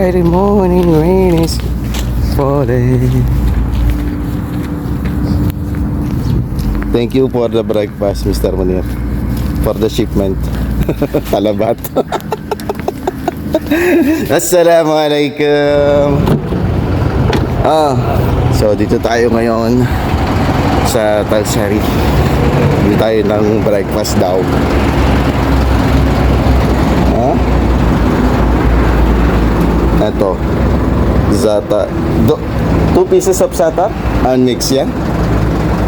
Friday morning rain is falling. Thank you for the breakfast, Mr. Munir. For the shipment. Talabat. Assalamualaikum. So dito tayo ngayon sa Talsari. Hindi tayo ng breakfast daw. Ito Zata 2 pieces of Zata and mix yan.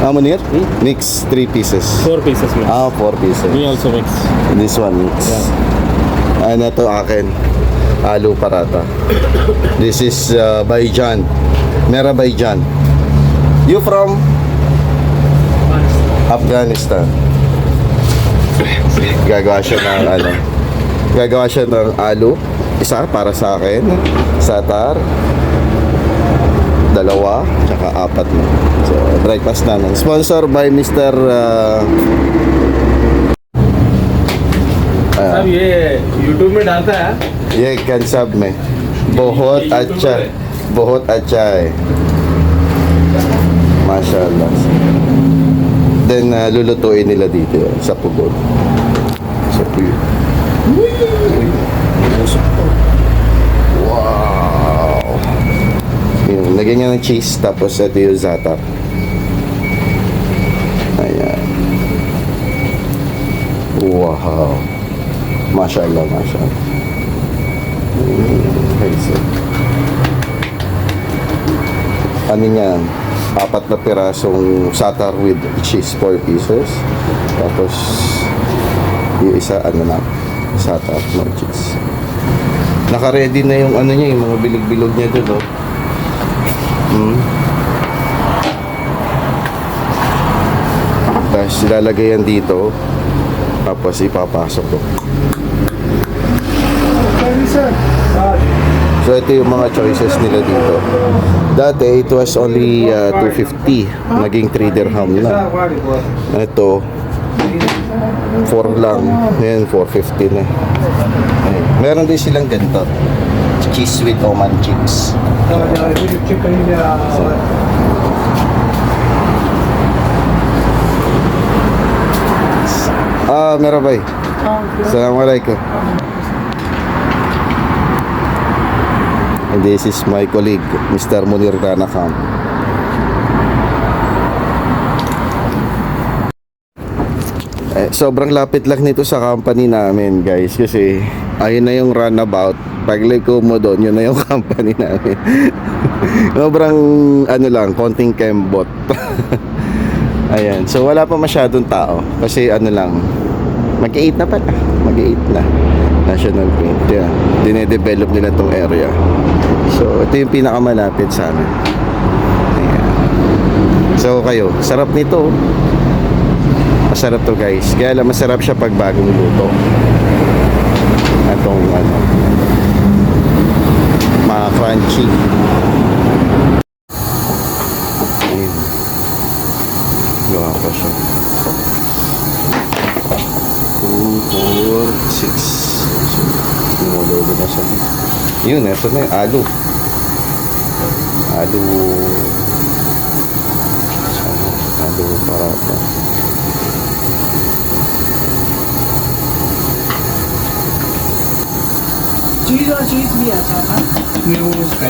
Munir? Mix 3 pieces. 4 pieces mix. 4 pieces. We also mix. This one mix. And ito akin, aloo paratha. This is Baijan, Mera Baijan. You from? Afghanistan. Gagawa siya ng gagawa siya ng aloo. Isa para sa akin, satar, 2, tsaka 4 na. So, breakfast namin. Sponsor by Mr. सब ये YouTube में डालता है ये कंसब में बहुत अच्छा है माशाल्लाह. Then lulutuin nila dito sa pugon. So wow. Yun, lagyan niya ng cheese tapos ito yung za'atar. Ayan. Wow. Mashallah, mashallah. Okay, so ano yan? 4 na pirasong za'atar with cheese, 4 pieces. Tapos yung isa na za'atar, no cheese. Naka-ready na yung niya, yung mga bilog-bilog niya doon, Tapos ilalagay yan dito. Tapos ipapasok ko. So ito yung mga choices nila dito. Dati it was only 250. Naging 3 dirham na. Ito 4 lang. Ngayon 450 na. Ayun. Meron din silang ganito. Cheese with Oman chips. Merhaba. Assalamualaikum. And this is my colleague, Mr. Munir Ranakam. Sobrang lapit lang nito sa company namin, guys, kasi ayun na yung runabout. Pagliko mo doon, yun na yung company namin. Sobrang konting kembot. Ayan, so wala pa masyadong tao kasi lang, mag-8 na pala, mag-8 na. National Paint, yeah. Dinedevelop nila tong area. So ito yung pinakamalapit sa amin. Ayan. So kayo, sarap nito. Masarap to, guys. Kaya lang masarap siya pag bagong luto. Itong mga crunchy. Ayan. Gawa pa siya. 2, 4, 6. Lumulubo na siya. Yun, ito na yung aloo. Aloo paratha. चीज और चीज भी आता था वो उसका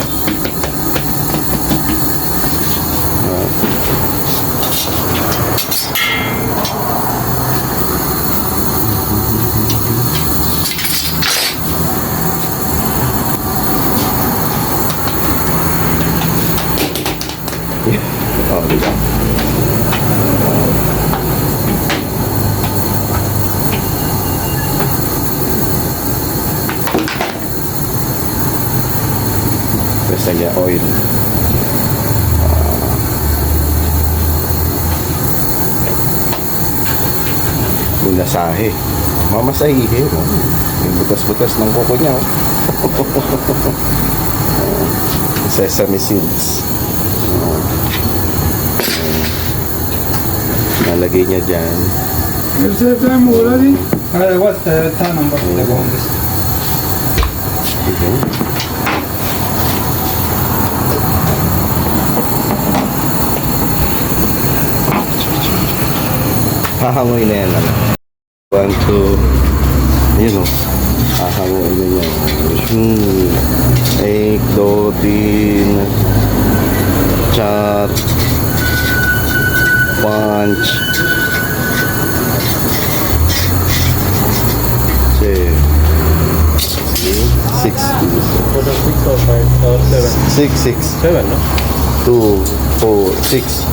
Diba? Basta niya oil. Mulasahe. Mamasahihe, no? Yung butas-butas ng kuko niya, sesame seeds. Nalagay niya dyan. Hahangoy na yan. 1, 2. Yun o. Hahangoy na yan. Egg, dotin. Chat. Punch. Six pieces. What are 6 or 5 or 7? 6. 7, no? 2, 4, 6.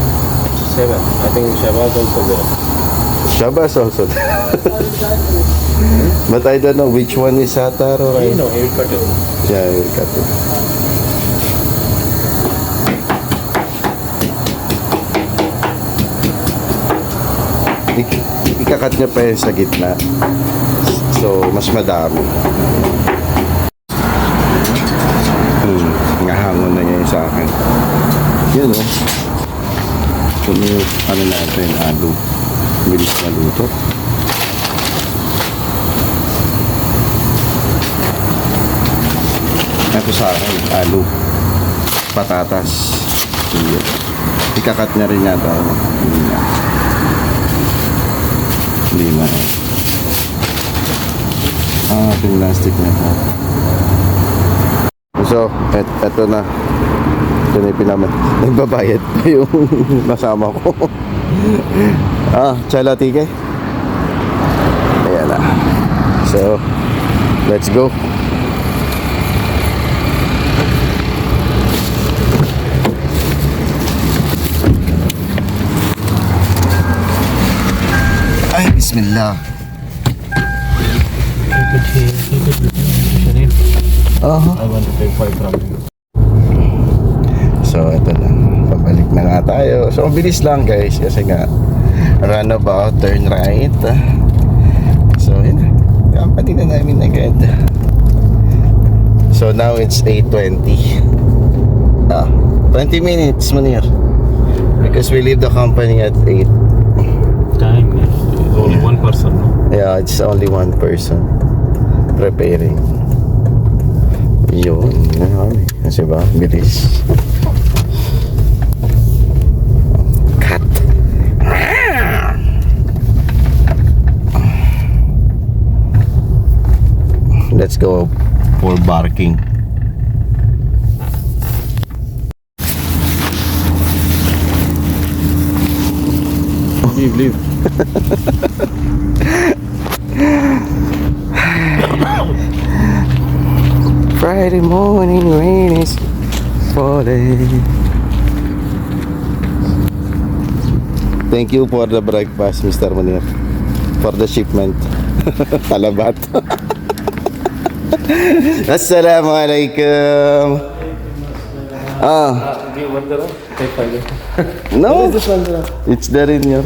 7. I think Shabazz also there. Shabazz also. But I don't know which one is Satar or You know, he will cut it. Yeah, I will cut it. Ikakat niya pa yun sa gitna. So, mas madami. Ngahangon na niya yun sa akin. Yun o. Kung ano natin, alo. Bilis na luto. Ito sa akin, alo. Patatas. Yun. Ikakat niya rin yata. Hindi na. Plastic na po. So, eto na. Ito na yung pinaman. Nagbabayad pa yung nasama ko. Chala tike. Ayan na. So, let's go. Ay, bismillah. I want to take 5 from you. So, ito na. Pabalik na nga tayo. So, bilis lang guys. Kasi nga, runabout, turn right. So, yun na. Company na namin agad. So, now it's 8:20. 20 minutes, Munir. Because we leave the company at 8. Time is only one person, no? Yeah, it's only one person preparing. Yun. Kasi ba? Bilis. Cut. Let's go for barking. Leave. Friday morning rain is falling. Thank you for the breakfast, Mr. Munir. For the shipment. Talabat. Assalamualaikum. Give one there. Take 5. No. It's there in your